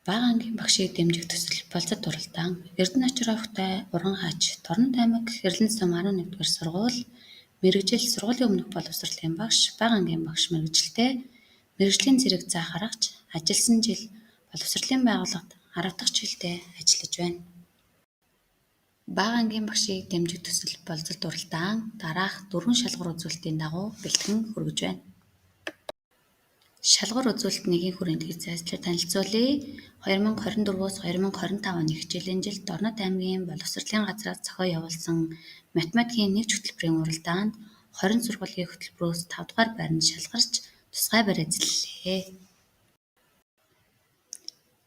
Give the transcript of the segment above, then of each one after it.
Бага ангийн багшийг дэмжих төсөл болцод уралдаан Эрдэнэ очроофтой уран хааж Торнот аймаг Хэрлэн сум 11-р сургууль мэргэжил сургуулийн өмнөх боловсролын багш бага ангийн багш мэргэжилтэй мэргэжлийн зэрэг заах аргач ажилласан жил боловсролын байгууллагад 10 дахь жилдээ ажиллаж байна. Бага ангийн багшийг дэмжих төсөл болцод уралдаан дараах 4 шалгуур үзүүлэлтийн дагуу бэлтгэн хүргэж байна. Шалгуур үзүүлэлт 1-ийн хүрээнд хязгаарлалт танилцуулъя. 2024-өөс 2025 оны хичээлийн жилд Торнот аймгийн боловсролын газраас зохион явуулсан математикийн нэгж хөтөлбөрийн уралдаанд 20 сургуулийн хөтөлбөрөөс 5 дугаар байранд шалгарч тусгай барь ажиллалээ.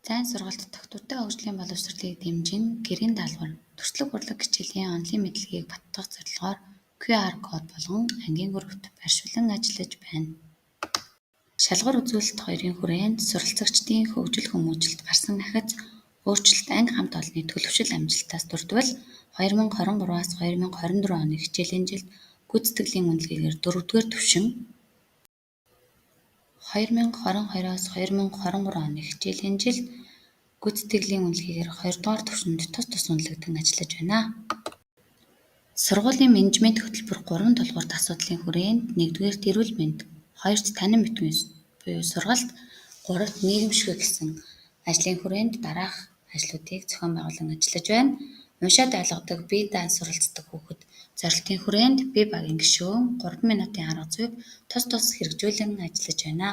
Зайн сургаалт тогтвортой хөгжлийн боловсролыг дэмжин гэрийн даалгавар төрслөг урлаг хичээлийн онлын мэдлэгийг баттгах зорилгоор QR код болгон ангийн группт байршуулан ажиллаж байна. Шалгуур үзүүлэлт 2-ийн хүрээнд суралцагчдын хөгжил хүмүүжилт гарсан ахиц өөрчлөлт анги хамт олонны төлөвшил амжилтаас дурдвал 2023-аас 2024 оны хичээлийн жилд гүйцэтгэлийн үнэлгээгээр 4-р түвшин 2022-аас 2023 оны хичээлийн жилд гүйцэтгэлийн үнэлгээгээр 2-р түвшинд тус үнэлэгдэн ажиллаж байна. Сургуулийн менежмент хөтөлбөр 3 тулгуурт асуудлын хүрээнд 1-р эрүүл мэнд, 2-т танин битүүн буюу сургалт, 3-т нийгэмшгүй гэсэн ажлын хүрээнд дараах ажлуудыг зохион байгуулан ажиллаж байна. Уншаад ойлгодог, бие даан суралцдаг хүүхэд зорилтын хүрээнд бие багийн гишүүн 3 минутын арга зүйг тус хэрэгжүүлэн ажиллаж байна.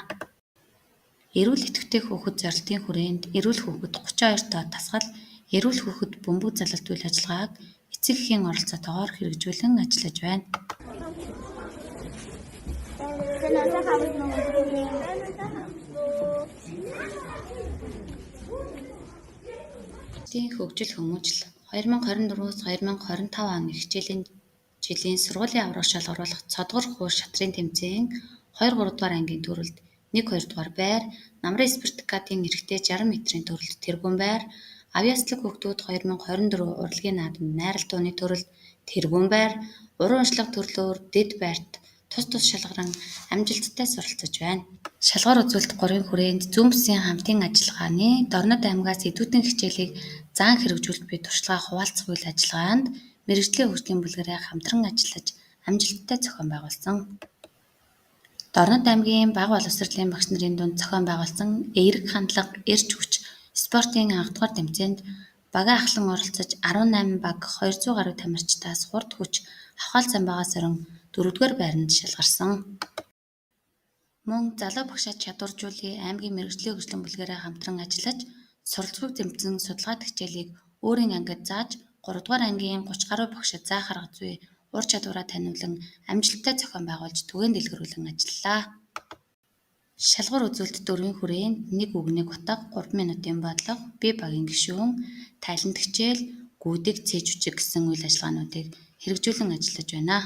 Эрүүл идэвхтэй хүүхэд зорилтын хүрээнд эрүүл хүүхэд 32 доод тасгал, эрүүл хүүхэд бөмбөг залалт үйл ажиллагааг эцэг эхийн оролцоотойгоор хэрэгжүүлэн ажиллаж байна. Хөгжил хүмүүжил 2024-өөс 2025 оны хичээлийн жилийн сургуулийн аврах шалгаруулах цодгор хууш шатрын тэмцээн 2-3 дугаар ангийн төрөлд 1-2 дугаар байр, намрын спартакиадын эрэгтэй 60 метрийн төрөлд тэргүүн байр, авьяаслаг хүүхдүүд 2024 урлагийн наадамд найрал дууны төрөлд тэргүүн байр, уран уншлага төрлөөр дэд байрт тус шалгаран амжилттай суралцаж байна. Шалгуур үзүүлэлт 3-ын хүрээнд зүүн бүсийн хамтын ажиллагааны Торнот аймгаас сэдвүүдийн хичээлийг заан хэрэгжүүлэлт буй туршлага хуваалцах үйл ажиллагаанд мэргэжлийн хөгжлийн бүлгэрээ хамтран ажиллаж амжилттай зохион байгуулсан. Торнот аймгийн бага боловсролын багш нарын дунд зохион байгуулсан эерэг хандлага, эрч хүч спортын анх дугаар тэмцээнд багаа ахлан оролцож 18 баг 200 гаруй тамирчдаас хурд хүч авахаал самбаагаас орон 4-р байранд шалгарсан. Мөн залуу багшаа чадваржуулъя аймгийн мэргэжлийн хөгжлийн бүлгэрээ хамтран ажиллаж суралцахыг тэмцэн судалгаат хичээлийг өөрийн ангид зааж 3-р ангийн 30 гаруй багшид заах арга зүй ур чадвараа таниулан амжилттай зохион байгуулж түгээн дэлгэрүүлэн ажиллалаа. Шалгуур үзүүлэлт 4-ийн хүрээнд 1 үгнийг утга 3 минутын бодлого, бие багийн гишүүн, тайлант хичээл, гүйдэг цээж үчиг гэсэн үйл ажиллагаануудыг хэрэгжүүлэн ажиллаж байна.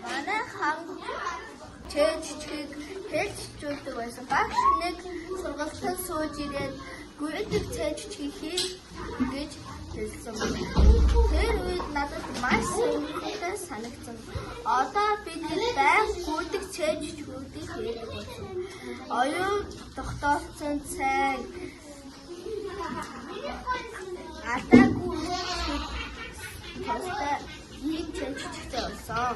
Манай хаан цээж үчгийг хэлцүүлдэг байсан. Багш нэг сургалтад сууж ирээд гүйдэг цээж үчгийг хий гэж хэлсэн. Тэр үед надад маш сонирхолтой санагдсан. Одоо бид байнга гүйдэг цээж үчгүүдийг хийдэг болсон. Оюун тогтоолцсон сайн алдаагүй тустай ийм цээж үчигтэй болсон.